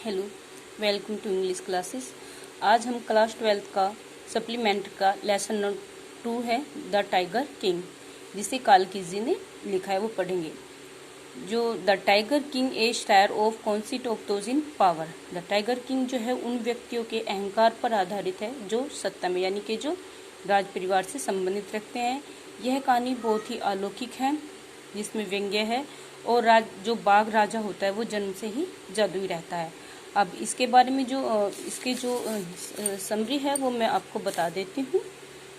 Hello, welcome to English classes. आज हम class 12 का सप्लीमेंट का लेसन नंबर 2 है द टाइगर किंग, जिसे कालकीजी ने लिखा है, वो पढ़ेंगे। जो the tiger king a satire of conceit of those in power. The tiger king जो है उन व्यक्तियों के अहंकार पर आधारित है जो सत्ता में यानी कि जो राज परिवार से संबंधित रखते हैं। यह कहानी बहुत ही अलौकिक है, जिसमें व्यंग्य है और जो बाघ राजा होता है वो जन्म से ही जादुई रहता है। अब इसके बारे में इसके जो समरी है वो मैं आपको बता देती हूँ।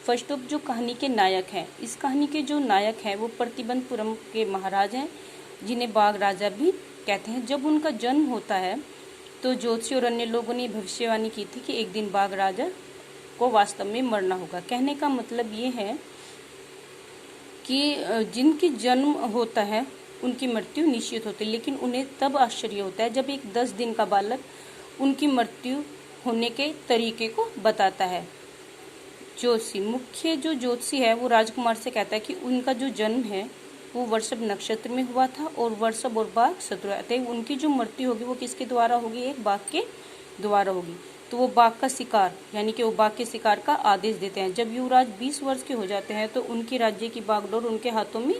फर्स्ट ऑफ जो कहानी के नायक हैं, इस कहानी के जो नायक हैं वो प्रतिबंधपुरम के महाराज हैं, जिन्हें बाघ राजा भी कहते हैं। जब उनका जन्म होता है तो ज्योतिषी और अन्य लोगों ने भविष्यवाणी की थी कि एक दिन बाघ राजा को वास्तव में मरना होगा। कहने का मतलब ये है कि जिनकी जन्म होता है उनकी मृत्यु निश्चित होती है, लेकिन उन्हें तब आश्चर्य होता है जब एक 10 दिन का बालक उनकी मृत्यु होने के तरीके को बताता है। ज्योतिषी, मुख्य जो ज्योतिषी है वो राजकुमार से कहता है कि उनका जो जन्म है वो वृषभ नक्षत्र में हुआ था और वृषभ और बाघ शत्रु रहते हैं। उनकी जो मृत्यु होगी वो किसके द्वारा होगी? एक बाघ के द्वारा होगी। तो वो बाघ का शिकार यानी कि वो बाघ के शिकार का आदेश देते हैं। जब युवराज 20 वर्ष के हो जाते हैं तो उनकी राज्य की बागडोर उनके हाथों में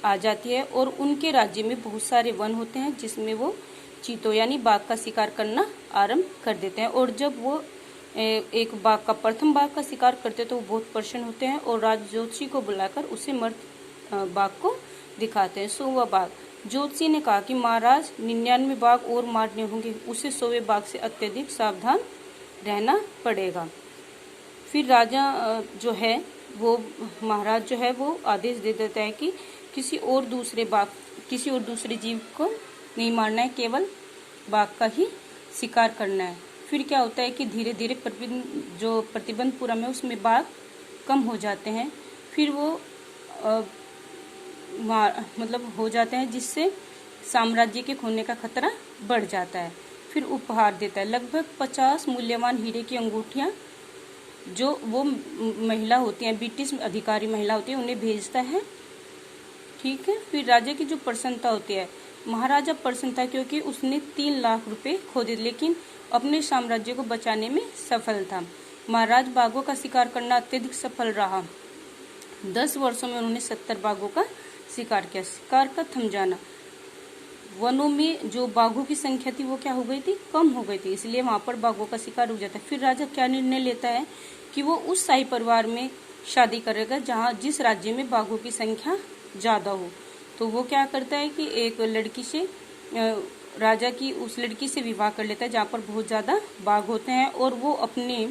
आ जाती है और उनके राज्य में बहुत सारे वन होते हैं, जिसमें वो चीतों यानी बाघ का शिकार करना आरंभ कर देते हैं। और जब वो एक प्रथम बाघ का शिकार करते हैं तो वो बहुत प्रसन्न होते हैं और राज ज्योतिषी को बुलाकर उसे मर्द बाघ को दिखाते हैं। 100वां बाघ। ज्योतिषी ने कहा कि महाराज 99 बाघ और मारने होंगे, उसे 100वें बाघ से अत्यधिक सावधान रहना पड़ेगा। फिर राजा जो है वो महाराज जो है वो आदेश दे देता है कि किसी और दूसरे जीव को नहीं मारना है, केवल बाघ का ही शिकार करना है। फिर क्या होता है कि धीरे धीरे जो प्रतिबंधपुरम है उसमें बाघ कम हो जाते हैं। फिर वो हो जाते हैं, जिससे साम्राज्य के खोने का खतरा बढ़ जाता है। फिर उपहार देता है लगभग 50 मूल्यवान हीरे की अंगूठियां जो वो महिला होती हैं, ब्रिटिश अधिकारी महिला होती है, उन्हें भेजता है। ठीक है। फिर राजा की जो प्रसन्नता होती है, महाराजा प्रसन्न था क्योंकि उसने 3 लाख रुपए खो दिए, लेकिन अपने साम्राज्य को बचाने में सफल था। महाराज बाघों का शिकार करना अत्यधिक सफल रहा। 10 वर्षों में उन्होंने 70 बाघों का शिकार किया। शिकार का थम जाना, वनों में जो बाघों की संख्या थी वो क्या हो गई थी? कम हो गई थी, इसलिए वहां पर बाघों का शिकार हो जाता है। फिर राजा क्या निर्णय लेता है कि वो उस शाही परिवार में शादी करेगा जिस राज्य में बाघों की संख्या ज्यादा हो। तो वो क्या करता है कि एक लड़की से राजा की उस लड़की से विवाह कर लेता है जहाँ पर बहुत ज्यादा बाघ होते हैं, और वो अपने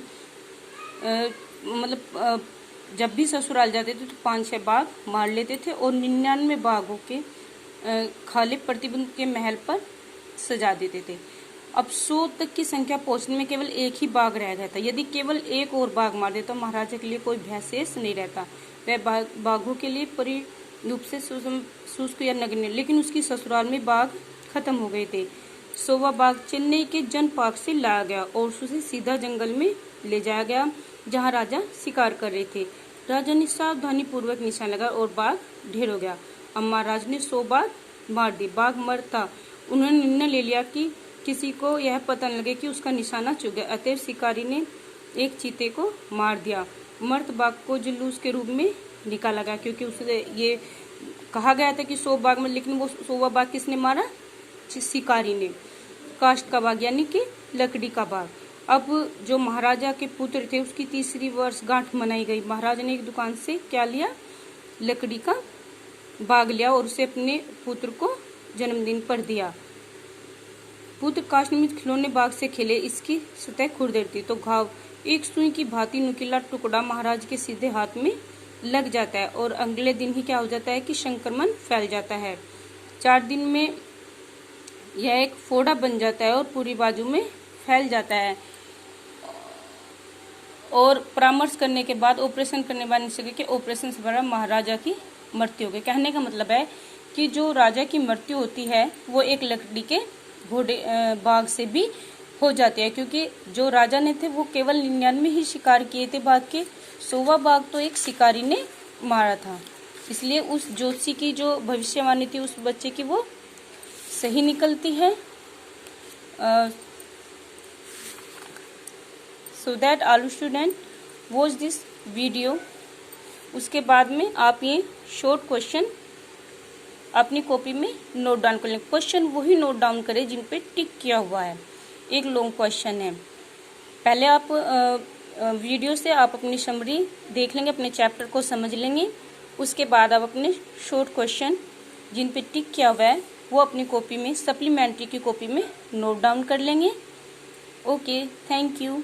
जब भी ससुराल जाते थे तो 5-6 बाघ मार लेते थे और 99 बाघों के खाली प्रतिबंध के महल पर सजा देते थे। अब 100 तक की संख्या पहुंचने में केवल एक ही बाघ रह गया था। यदि केवल एक और बाघ मार देता तो महाराजा के लिए कोई भय शेष नहीं रहता। वह बाघों के लिए पूरी रूप से शुष्क या नगण्य, लेकिन उसकी ससुराल में बाघ खत्म हो गए थे। 100वां बाघ चेन्नई के जन पार्क से लाया गया और उसे सीधा जंगल में ले जाया गया जहाँ राजा शिकार कर रहे थे। राजा ने सावधानी पूर्वक निशान लगाया और बाघ ढेर हो गया। अब महाराज ने 100 बाघ मार दिए। बाघ मरता, उन्होंने निर्णय ले लिया कि किसी को यह पता न लगे कि उसका निशाना चूक गया। अतएव शिकारी ने एक चीते को मार दिया। मर्द बाघ को जुलूस के रूप में निकाला गया, क्योंकि उसे ये कहा गया था कि 100 बाघ में, लेकिन वो 100वां बाघ किसने मारा? शिकारी ने। काष्ठ का बाघ यानी कि लकड़ी का बाघ। अब जो महाराजा के पुत्र थे उसकी 3री वर्षगांठ मनाई गई। महाराजा ने एक दुकान से क्या लिया? लकड़ी का बाघ लिया और उसे अपने पुत्र को जन्मदिन पर दिया। पुत्र काष्ठ में खिलौने बाघ से खेले, इसकी सतह खुरदर थी तो घाव एक सुई की भांति नुकीला टुकड़ा महाराज के सीधे हाथ में लग जाता है और अगले दिन ही क्या हो जाता है कि संक्रमण फैल जाता है। 4 दिन में यह एक फोड़ा बन जाता है और पूरी बाजू में फैल जाता है। और परामर्श करने के बाद ऑपरेशन करने बाद निश्चय कि ऑपरेशन से बड़ा महाराजा की मृत्यु हो गई। कहने का मतलब है कि जो राजा की मृत्यु होती है वो एक लकड़ी के बाघ से भी हो जाती है, क्योंकि जो राजा ने थे वो केवल 99 ही शिकार किए थे बाघ के। 100वां बाघ तो एक शिकारी ने मारा था, इसलिए उस ज्योतिषी की जो भविष्यवाणी थी उस बच्चे की वो सही निकलती है। So that all student watch this video. उसके बाद में आप ये शॉर्ट क्वेश्चन अपनी कॉपी में नोट डाउन कर लें। क्वेश्चन वही नोट डाउन करें जिन पे टिक किया हुआ है। एक लॉन्ग क्वेश्चन है, पहले आप वीडियो से आप अपनी समरी देख लेंगे, अपने चैप्टर को समझ लेंगे। उसके बाद आप अपने शॉर्ट क्वेश्चन जिन पे टिक किया हुआ है वो अपनी कॉपी में, सप्लीमेंट्री की कॉपी में नोट डाउन कर लेंगे। Okay, thank you.